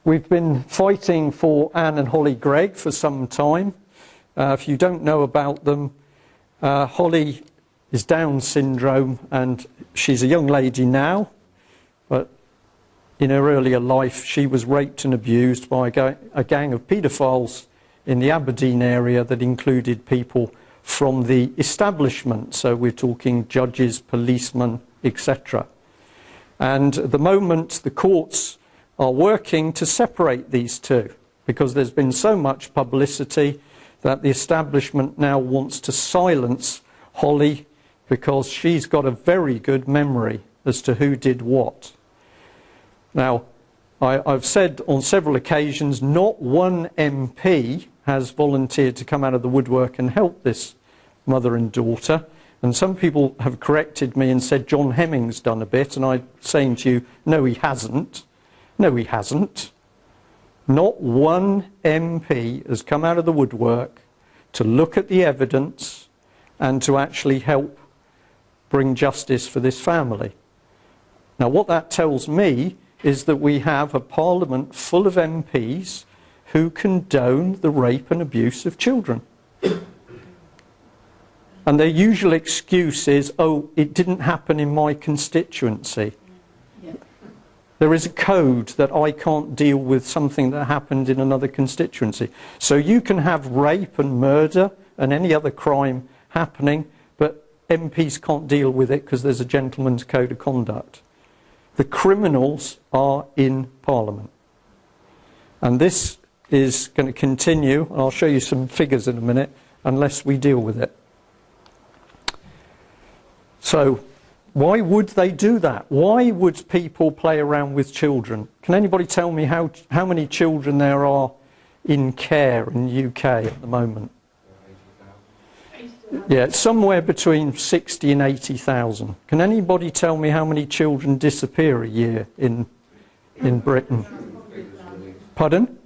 we've been fighting for Anne and Holly Gregg for some time. If you don't know about them, Holly is Down syndrome, and she's a young lady now, but in her earlier life she was raped and abused by a gang of paedophiles in the Aberdeen area that included people from the establishment. So we're talking judges, policemen, etc. And at the moment the courts are working to separate these two, because there's been so much publicity that the establishment now wants to silence Holly because she's got a very good memory as to who did what. Now, I've said on several occasions, not one MP has volunteered to come out of the woodwork and help this mother and daughter. And some people have corrected me and said John Hemming's done a bit, and I'm saying to you, no, he hasn't. No, he hasn't. Not one MP has come out of the woodwork to look at the evidence and to actually help bring justice for this family. Now, what that tells me is that we have a parliament full of MPs who condone the rape and abuse of children. And their usual excuse is, oh, it didn't happen in my constituency. There is a code that I can't deal with something that happened in another constituency. So you can have rape and murder and any other crime happening, but MPs can't deal with it because there's a gentleman's code of conduct. The criminals are in Parliament. And this is going to continue, and I'll show you some figures in a minute, unless we deal with it. So, why would they do that? Why would people play around with children? Can anybody tell me how many children there are in care in the UK at the moment? Yeah, it's somewhere between 60 and 80,000. Can anybody tell me how many children disappear a year in Britain? Pardon?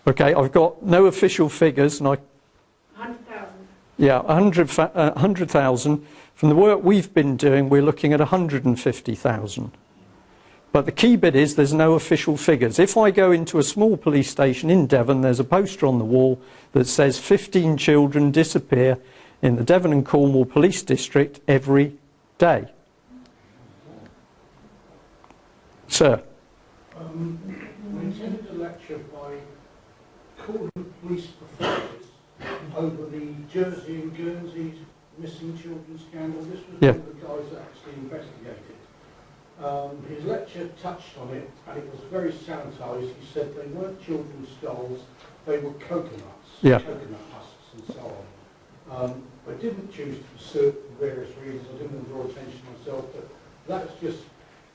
Okay, I've got no official figures, and 100,000. Yeah, 100,000. From the work we've been doing, we're looking at 150,000. But the key bit is there's no official figures. If I go into a small police station in Devon, there's a poster on the wall that says 15 children disappear in the Devon and Cornwall Police District every day. Sir? I attended a lecture by Cornwall police professors over the Jersey and Guernsey missing children scandal. This was one of the guys that actually investigated. His lecture touched on it, and it was very sanitised. He said they weren't children's skulls, they were coconuts, coconut husks and so on. I didn't choose to pursue it for various reasons. I didn't want to draw attention to myself, but that's just,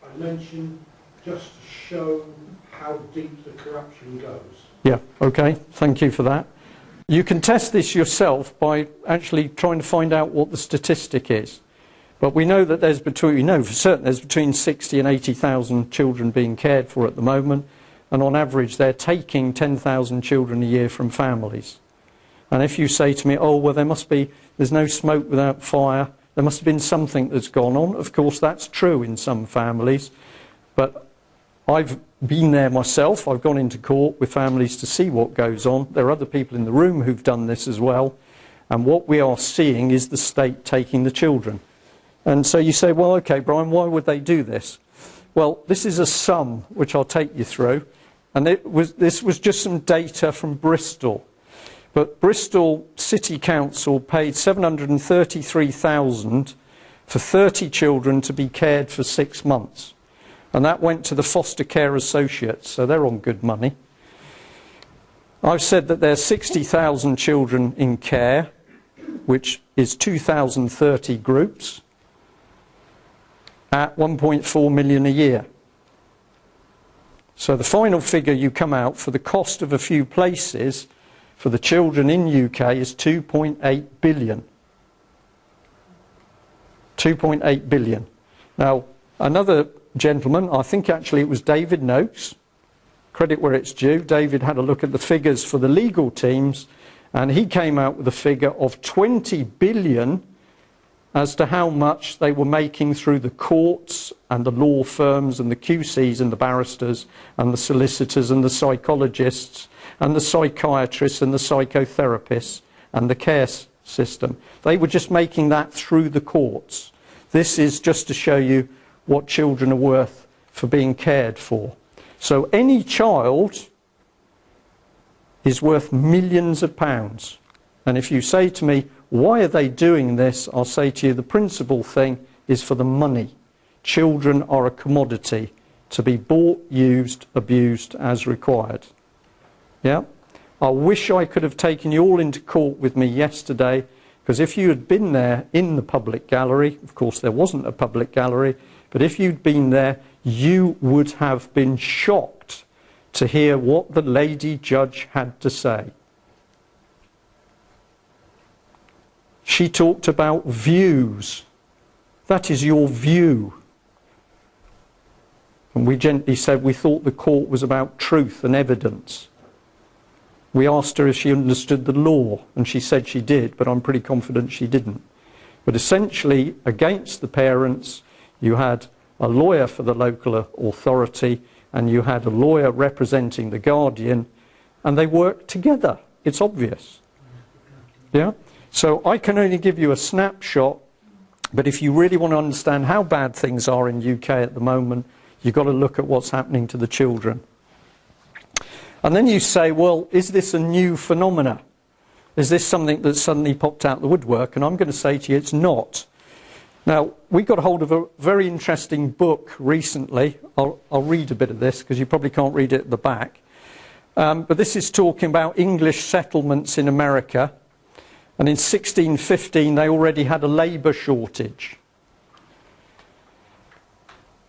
I mentioned, just to show how deep the corruption goes. Yeah, okay, thank you for that. You can test this yourself by actually trying to find out what the statistic is. But we know that there's for certain there's between 60 and 80,000 children being cared for at the moment, and on average they're taking 10,000 children a year from families. And if you say to me, oh, well, there's no smoke without fire, there must have been something that's gone on. Of course, that's true in some families, but I've been there myself. I've gone into court with families to see what goes on. There are other people in the room who've done this as well, and what we are seeing is the state taking the children. And so you say, well, okay, Brian, why would they do this? Well, this is a sum which I'll take you through, and this was just some data from Bristol. But Bristol City Council paid $733,000 for 30 children to be cared for 6 months. And that went to the foster care associates, so they're on good money. I've said that there's 60,000 children in care, which is 2,030 groups, at 1.4 million a year. So the final figure you come out for the cost of a few places for the children in UK is 2.8 billion. 2.8 billion. Now, another gentleman, I think actually it was David Noakes, credit where it's due, David had a look at the figures for the legal teams, and he came out with a figure of 20 billion as to how much they were making through the courts and the law firms and the QCs and the barristers and the solicitors and the psychologists and the psychiatrists and the psychotherapists and the care system. They were just making that through the courts. This is just to show you what children are worth for being cared for. So any child is worth millions of pounds. And if you say to me, why are they doing this? I'll say to you, the principal thing is for the money. Children are a commodity to be bought, used, abused as required. Yeah? I wish I could have taken you all into court with me yesterday, because if you had been there in the public gallery, of course there wasn't a public gallery, but if you'd been there, you would have been shocked to hear what the lady judge had to say. She talked about views. That is your view. And we gently said we thought the court was about truth and evidence. We asked her if she understood the law, and she said she did, but I'm pretty confident she didn't. But essentially, against the parents, you had a lawyer for the local authority, and you had a lawyer representing the guardian, and they worked together. It's obvious. Yeah? So I can only give you a snapshot, but if you really want to understand how bad things are in UK at the moment, you've got to look at what's happening to the children. And then you say, well, is this a new phenomena? Is this something that suddenly popped out the woodwork? And I'm going to say to you, it's not. Now, we got hold of a very interesting book recently. I'll read a bit of this, because you probably can't read it at the back. But this is talking about English settlements in America. And in 1615, they already had a labour shortage.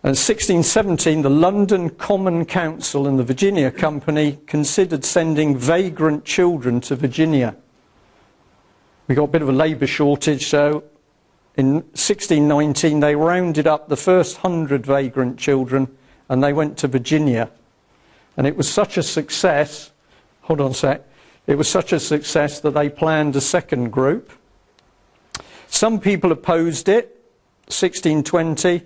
And in 1617, the London Common Council and the Virginia Company considered sending vagrant children to Virginia. We got a bit of a labour shortage, so in 1619, they rounded up the first 100 vagrant children and they went to Virginia. And it was such a success, hold on a sec, it was such a success that they planned a second group. Some people opposed it, 1620,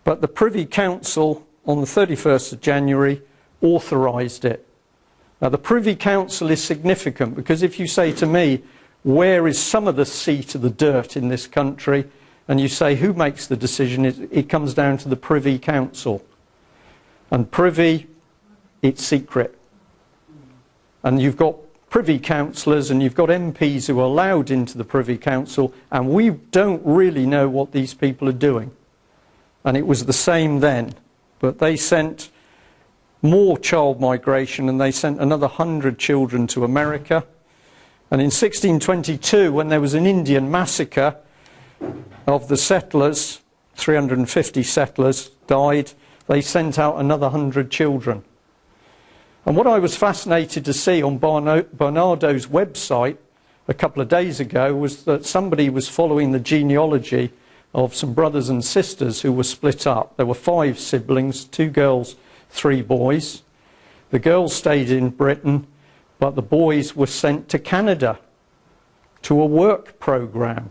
but the Privy Council on the 31st of January authorised it. Now the Privy Council is significant, because if you say to me, where is some of the seat of the dirt in this country, and you say who makes the decision, it comes down to the Privy Council. And Privy, it's secret. And you've got Privy Councillors and you've got MPs who are allowed into the Privy Council, and we don't really know what these people are doing. And it was the same then, but they sent more child migration, and they sent another 100 children to America. And in 1622, when there was an Indian massacre of the settlers, 350 settlers died, they sent out another 100 children. And what I was fascinated to see on Barnardo's website a couple of days ago was that somebody was following the genealogy of some brothers and sisters who were split up. There were 5 siblings, 2 girls, 3 boys. The girls stayed in Britain, but the boys were sent to Canada to a work programme.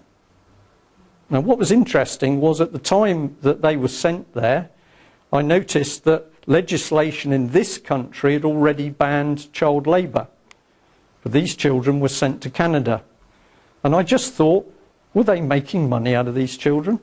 Now what was interesting was at the time that they were sent there, I noticed that legislation in this country had already banned child labour. But these children were sent to Canada. And I just thought, were they making money out of these children?